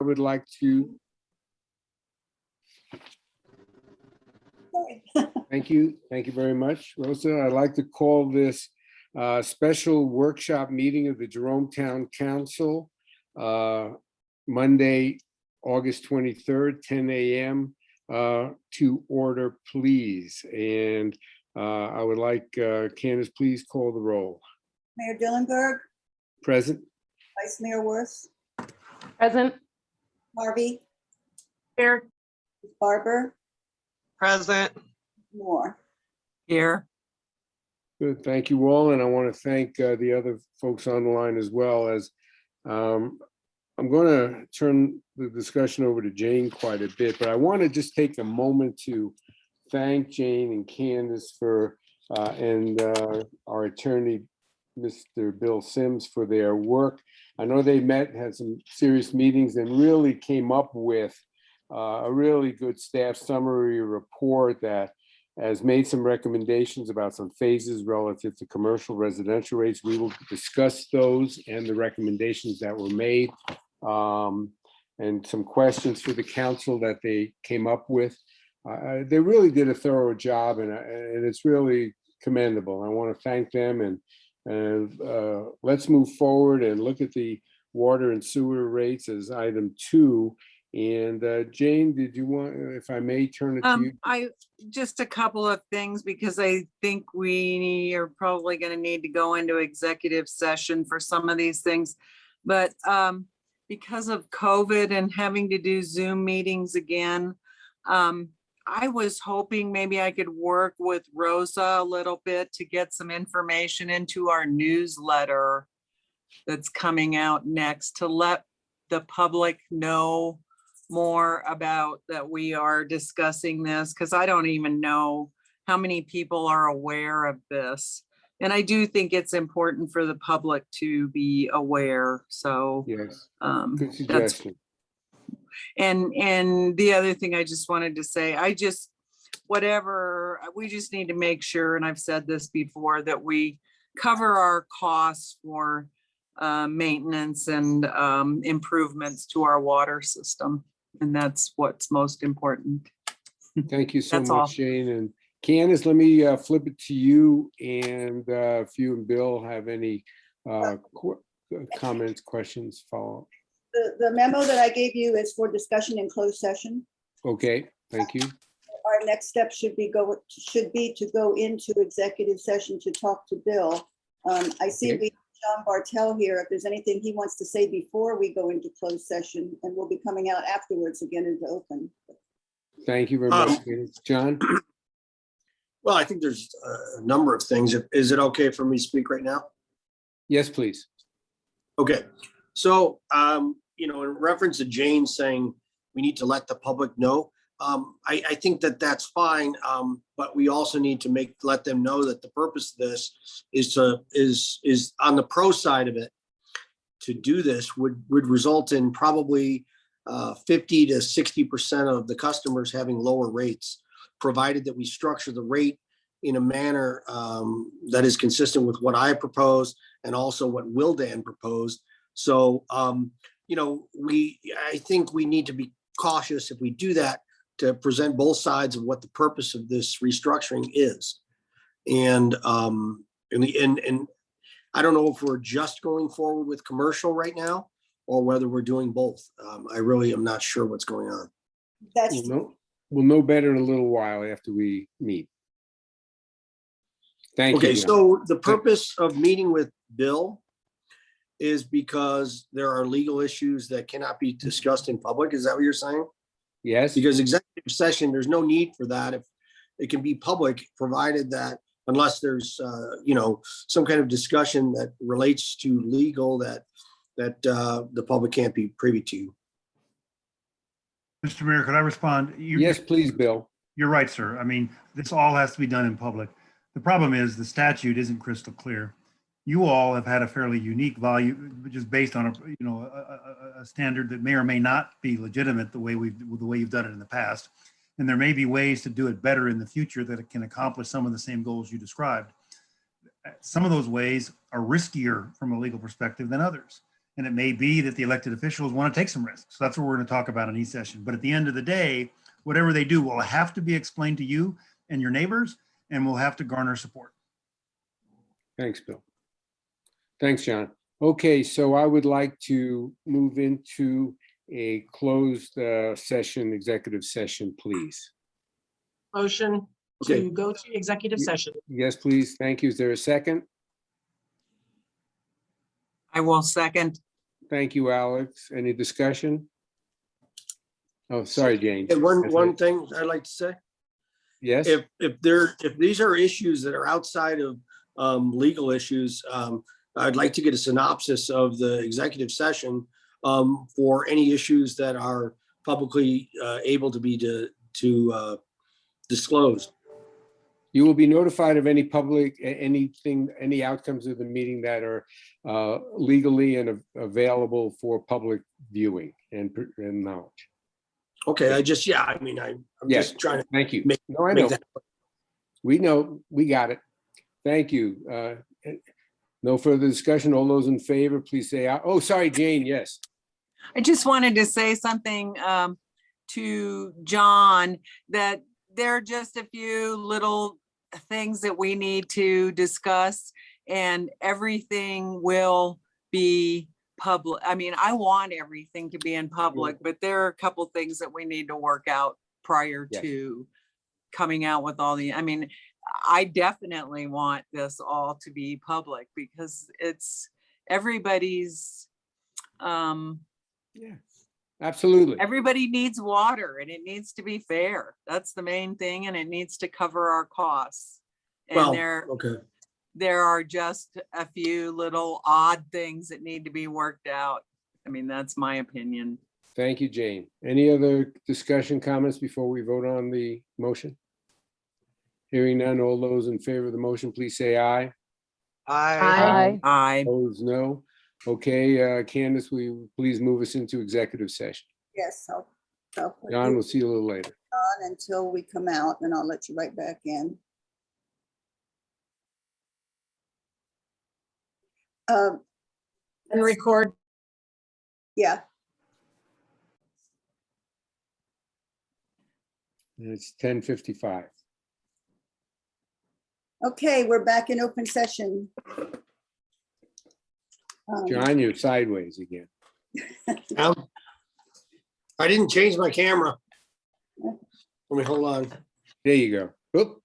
would like to thank you very much, Rosa. I'd like to call this special workshop meeting of the Jerome Town Council, Monday, August 23rd, 10 a.m. To order, please. And I would like Candace, please call the roll. Mayor Dillenberg, Present. Vice Mayor Worth, Present. Harvey, Here. Barber, Present. Moore. Here. Good, thank you all, and I want to thank the other folks on the line as well. As I'm going to turn the discussion over to Jane quite a bit, but I want to just take a moment to thank Jane and Candace for and our attorney, Mr. Bill Sims, for their work. I know they met, had some serious meetings, and really came up with a really good staff summary report that has made some recommendations about some phases relative to commercial residential rates. We will discuss those and the recommendations that were made, and some questions for the council that they came up with. They really did a thorough job, and it's really commendable. I want to thank them, and let's move forward and look at the water and sewer rates as item 2. And Jane, did you want, if I may, turn it to you? Just a couple of things, because I think we are probably going to need to go into executive session for some of these things. But because of COVID and having to do Zoom meetings again, I was hoping maybe I could work with Rosa a little bit to get some information into our newsletter that's coming out next, to let the public know more about that we are discussing this, because I don't even know how many people are aware of this. And I do think it's important for the public to be aware. So Yes, um, good that's suggestion. and the other thing I just wanted to say, we just need to make sure, and I've said this before, that we cover our costs for maintenance and improvements to our water system. And that's what's most important. Thank you so That's all. much, Jane. And Candace, let me flip it to you. And if you and Bill have any comments, questions, follow up. The memo that I gave you is for discussion in closed session. Okay, thank you. Our next step should be to go into executive session to talk to Bill. I see Okay. we have John Bartel here. If there's anything he wants to say before we go into closed session, and we'll be coming out afterwards again into open. Thank you very much, Candace. John? Well, I think there's a number of things. Is it okay for me to speak right now? Yes, please. Okay, so, in reference to Jane saying we need to let the public know, I think that that's fine, but we also need to let them know that the purpose of this is on the pro side of it. To do this would result in probably 50 to 60% of the customers having lower rates, provided that we structure the rate in a manner that is consistent with what I proposed and also what Wildan proposed. So, I think we need to be cautious if we do that, to present both sides of what the purpose of this restructuring is. And I don't know if we're just going forward with commercial right now or whether we're doing both. I really am not sure what's going on. That's We'll know better in a little while after we meet. Thank you. Okay, John. so the purpose of meeting with Bill is because there are legal issues that cannot be discussed in public. Is that what you're saying? Yes, Because executive session, there's no need for that. If it can be public, provided that unless there's, some kind of discussion that relates to legal that the public can't be privy to. Mr. Mayor, could I respond? yes, please, Bill. You're right, sir. I mean, this all has to be done in public. The problem is the statute isn't crystal clear. You all have had a fairly unique value, which is based on a standard that may or may not be legitimate the way you've done it in the past. And there may be ways to do it better in the future that it can accomplish some of the same goals you described. Some of those ways are riskier from a legal perspective than others. And it may be that the elected officials want to take some risks. So that's what we're going to talk about in each session. But at the end of the day, whatever they do will have to be explained to you and your neighbors, and will have to garner support. Thanks, Bill. Thanks, John. Okay, so I would like to move into a closed session, executive session, please. Motion Okay. to go to executive session. Yes, please. Thank you. Is there a second? I will second. Thank you, Alex. Any discussion? Oh, sorry, Jane. And one That's it. thing I'd like to say, Yes, if these are issues that are outside of legal issues, I'd like to get a synopsis of the executive session for any issues that are publicly able to be disclosed. you will be notified of any public, anything, any outcomes of the meeting that are legally and available for public viewing and knowledge. Okay, I'm just Yes. trying to Thank you. Make- No, I make know. that. We know, we got it. Thank you. No further discussion. All those in favor, please say aye. Oh, sorry, Jane, yes. I just wanted to say something to John, that there are just a few little things that we need to discuss, and everything will be public. I mean, I want everything to be in public, but there are a couple things that we need to work out prior Yes. to coming out with all the, I mean, I definitely want this all to be public because it's everybody's, Yeah, absolutely. everybody needs water and it needs to be fair. That's the main thing, and it needs to cover our costs. Well, And okay. there are just a few little odd things that need to be worked out. I mean, that's my opinion. Thank you, Jane. Any other discussion, comments before we vote on the motion? Hearing none, all those in favor of the motion, please say aye. Aye. I, Opposed, no. Okay, Candace, will you please move us into executive session? Yes, I'll put John, you we'll see you a little later. on until we come out, and I'll let you right back in. And record. Yeah, And it's 10:55. okay, we're back in open session. John, you're sideways again. I didn't change my camera. Let me hold on. There you go. Oop,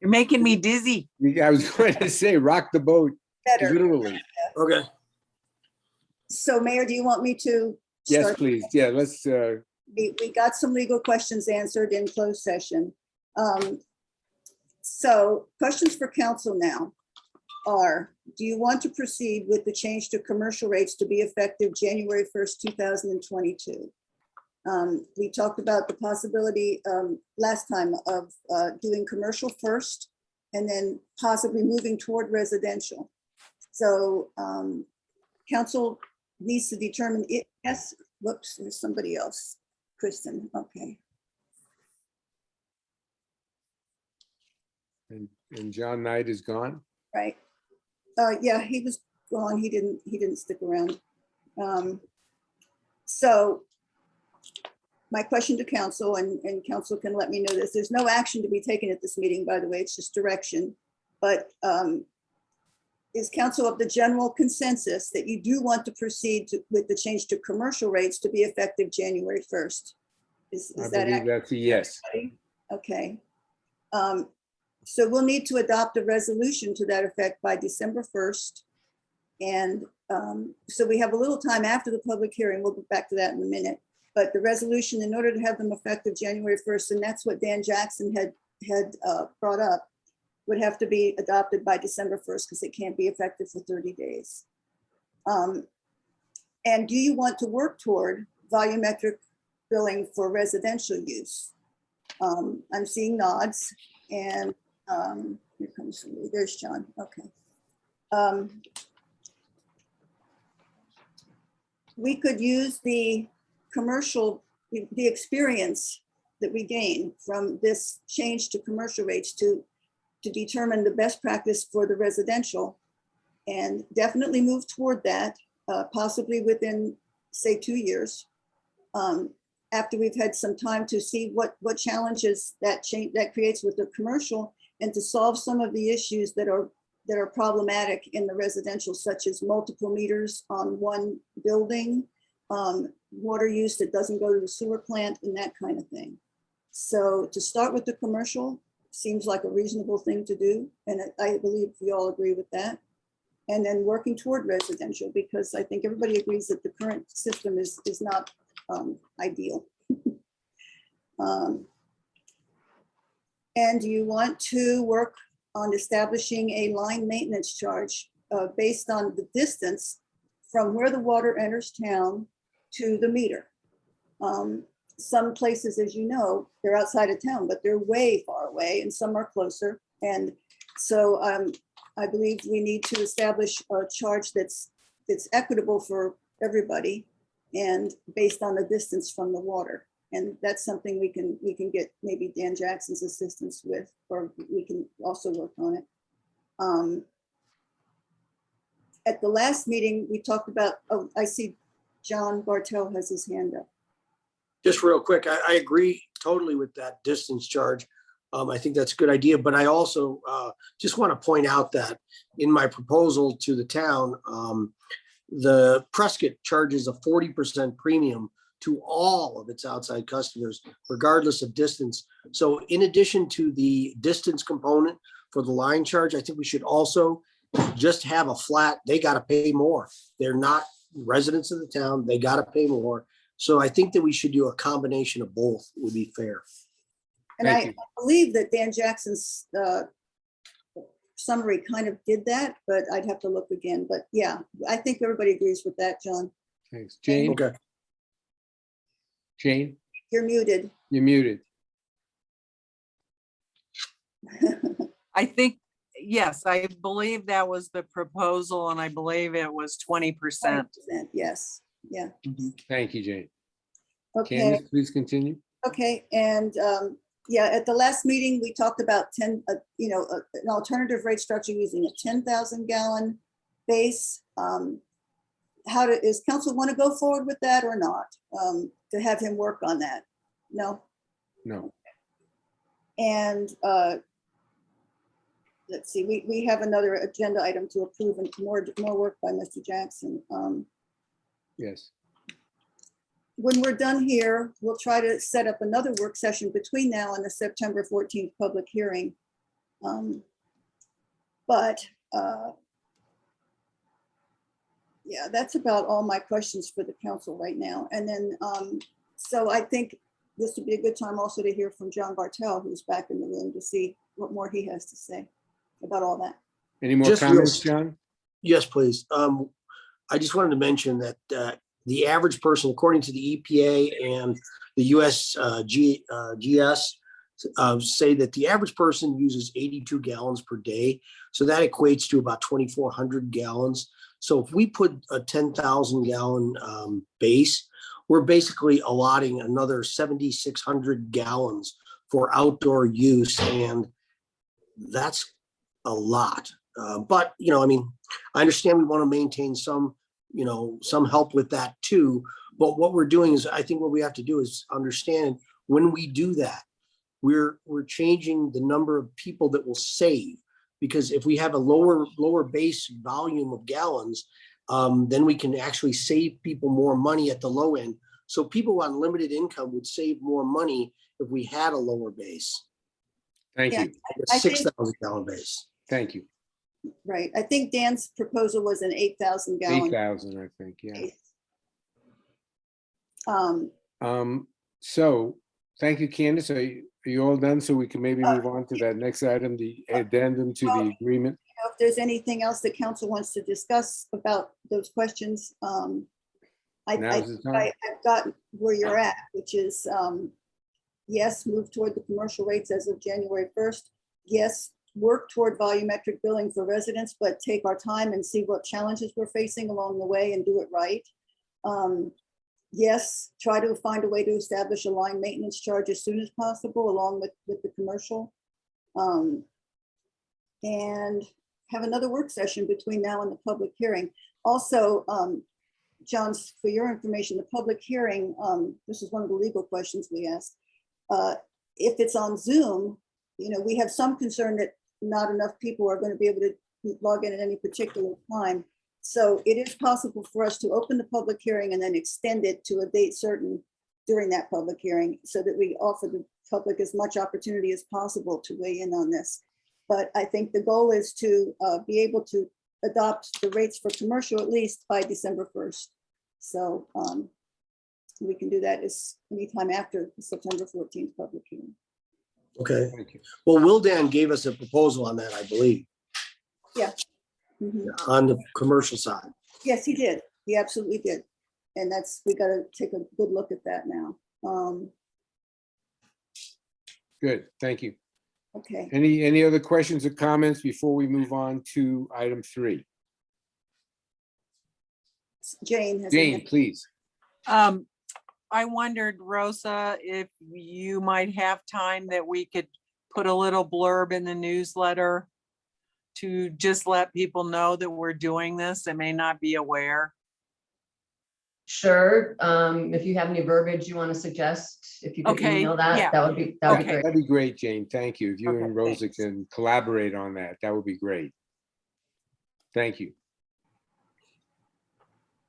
you're making me dizzy. I was going to say, rock the boat, Better. literally. Okay. So Mayor, do you want me to? Yes, start? please. Yeah, let's, We got some legal questions answered in closed session. So questions for council now are, do you want to proceed with the change to commercial rates to be effective January 1st, 2022? We talked about the possibility last time of doing commercial first and then possibly moving toward residential. So council needs to determine it. Yes, whoops, there's somebody else. Kristen, okay. and John Knight is gone. Right. Yeah, he was gone. He didn't stick around. So my question to council, and council can let me know this, there's no action to be taken at this meeting, by the way, it's just direction. But is council of the general consensus that you do want to proceed with the change to commercial rates to be effective January 1st? Is I that believe accurate? that's a yes. Okay. So we'll need to adopt a resolution to that effect by December 1st. And so we have a little time after the public hearing. We'll get back to that in a minute. But the resolution, in order to have them effective January 1st, and that's what Dan Jackson had brought up, would have to be adopted by December 1st because it can't be effective for 30 days. And do you want to work toward volumetric billing for residential use? I'm seeing nods, and here comes somebody. There's John. Okay. We could use the commercial, the experience that we gain from this change to commercial rates to determine the best practice for the residential and definitely move toward that, possibly within, say, 2 years. After we've had some time to see what challenges that creates with the commercial, and to solve some of the issues that are problematic in the residential, such as multiple meters on one building, water use that doesn't go to the sewer plant, and that kind of thing. So to start with the commercial seems like a reasonable thing to do, and I believe we all agree with that. And then working toward residential, because I think everybody agrees that the current system is not ideal. And you want to work on establishing a line maintenance charge based on the distance from where the water enters town to the meter. Some places, as you know, they're outside of town, but they're way far away, and some are closer. And so I believe we need to establish a charge that's equitable for everybody and based on the distance from the water. And that's something we can get maybe Dan Jackson's assistance with, or we can also work on it. At the last meeting, we talked about, oh, I see John Bartel has his hand up. Just real quick, I agree totally with that distance charge. I think that's a good idea, but I also just want to point out that in my proposal to the town, the Prescott charges a 40% premium to all of its outside customers, regardless of distance. So in addition to the distance component for the line charge, I think we should also just have a flat, they got to pay more. They're not residents of the town, they got to pay more. So I think that we should do a combination of both would be fair. And Thank I you. believe that Dan Jackson's summary kind of did that, but I'd have to look again. But yeah, I think everybody agrees with that, John. Thanks. Jane, Okay. Jane, You're muted. you're muted. I think, yes, I believe that was the proposal, and I believe it was 20%. 20%, yes, yeah, Thank you, Jane. okay. Candace, please continue. Okay, and yeah, at the last meeting, we talked about an alternative rate structure using a 10,000 gallon base. Is council want to go forward with that or not? To have him work on that? No? No. And let's see, we have another agenda item to approve and more work by Mr. Jackson. Yes. When we're done here, we'll try to set up another work session between now and the September 14th public hearing. Yeah, that's about all my questions for the council right now. And then, so I think this would be a good time also to hear from John Bartel, who's back in the room, to see what more he has to say about all that. Any more Just real- comments, John? Yes, please. I just wanted to mention that the average person, according to the EPA and the USGS, say that the average person uses 82 gallons per day. So that equates to about 2,400 gallons. So if we put a 10,000 gallon base, we're basically allotting another 7,600 gallons for outdoor use. And that's a lot. But, I mean, I understand we want to maintain some help with that too. But what we're doing is, I think what we have to do is understand when we do that, we're changing the number of people that will save. Because if we have a lower base volume of gallons, then we can actually save people more money at the low end. So people on limited income would save more money if we had a lower base, Thank Yeah. you. a 6,000 gallon base. Thank you. Right, I think Dan's proposal was an 8,000 gallon. 8,000, I think, yeah. base. Thank you, Candace. Are you all done? So we can maybe move on to that next item, the addendum to the agreement? If there's anything else that council wants to discuss about those questions, Now's the time. I've got where you're at, which is, yes, move toward the commercial rates as of January 1st. Yes, work toward volumetric billing for residents, but take our time and see what challenges we're facing along the way and do it right. Yes, try to find a way to establish a line maintenance charge as soon as possible along with the commercial. And have another work session between now and the public hearing. Also, John, for your information, the public hearing, this is one of the legal questions we asked. If it's on Zoom, we have some concern that not enough people are going to be able to log in at any particular time. So it is possible for us to open the public hearing and then extend it to a date certain during that public hearing so that we offer the public as much opportunity as possible to weigh in on this. But I think the goal is to be able to adopt the rates for commercial at least by December 1st. So we can do that as anytime after the September 14th public hearing. Okay. Thank you. Well, Wildan gave us a proposal on that, I believe, Mhm. on the commercial side. Yes, he did. He absolutely did. And we got to take a good look at that now. Good, thank you. Okay. Any other questions or comments before we move on to item 3? Jane has. Jane, please. I wondered, Rosa, if you might have time that we could put a little blurb in the newsletter to just let people know that we're doing this and may not be aware. Sure. If you have any verbiage you want to suggest, if you could Okay, email yeah. that, that would be Okay. great. That'd be great, Jane. Thank you. If you Okay, and Rosa thanks. can collaborate on that, that would be great. Thank you.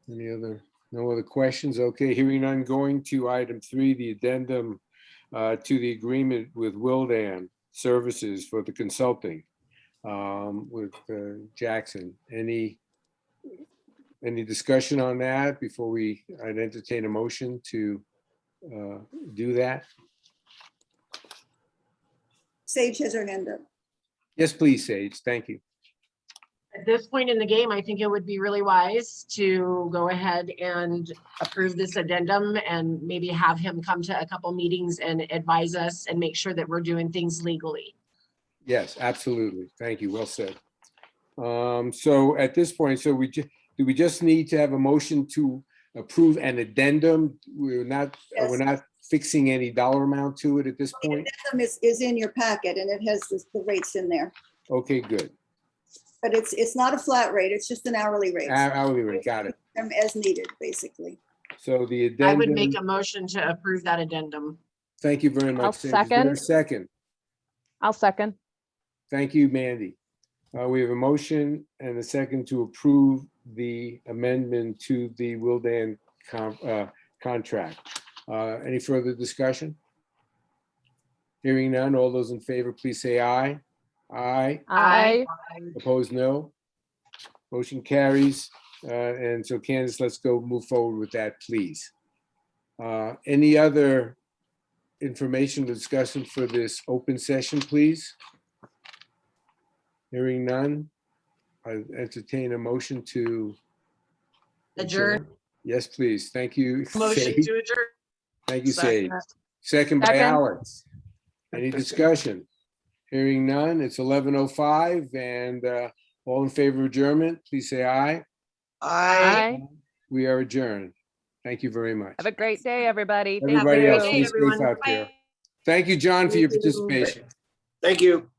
No other questions? Okay, hearing none, going to item 3, the addendum to the agreement with Wildan Services for the consulting with Jackson. Any discussion on that before I'd entertain a motion to do that? Sage has her hand up. Yes, please, Sage. Thank you. At this point in the game, I think it would be really wise to go ahead and approve this addendum and maybe have him come to a couple meetings and advise us and make sure that we're doing things legally. Yes, absolutely. Thank you. Well said. So at this point, do we just need to have a motion to approve an addendum? We're not fixing any dollar amount to it at this point? Addendum is in your packet and it has the rates in there, Okay, good. but it's not a flat rate. It's just an hourly rate. Hourly rate, got it. As needed, basically. So the I would make addendum, a motion to approve that addendum. thank you very much. I'll Sage. Is there a second. second? I'll second. Thank you, Mandy. We have a motion and a second to approve the amendment to the Wildan contract. Any further discussion? Hearing none, all those in favor, please say aye. Aye. Aye. Opposed, no. Motion carries. And so Candace, let's go move forward with that, please. Any other information or discussion for this open session, please? Hearing none, I entertain a motion to Adjourn. Yes, please. Thank you. Motion Sage. to adjourn. Thank you, Sage. Second by Second. Alex. Any discussion? Hearing none, it's 11:05 and all in favor of adjournment, please say aye. Aye. We are adjourned. Thank you very much. Have a great day, everybody. Thank Everybody you. else, stay safe everyone. out there. Thank you, John, for your participation. Thank you.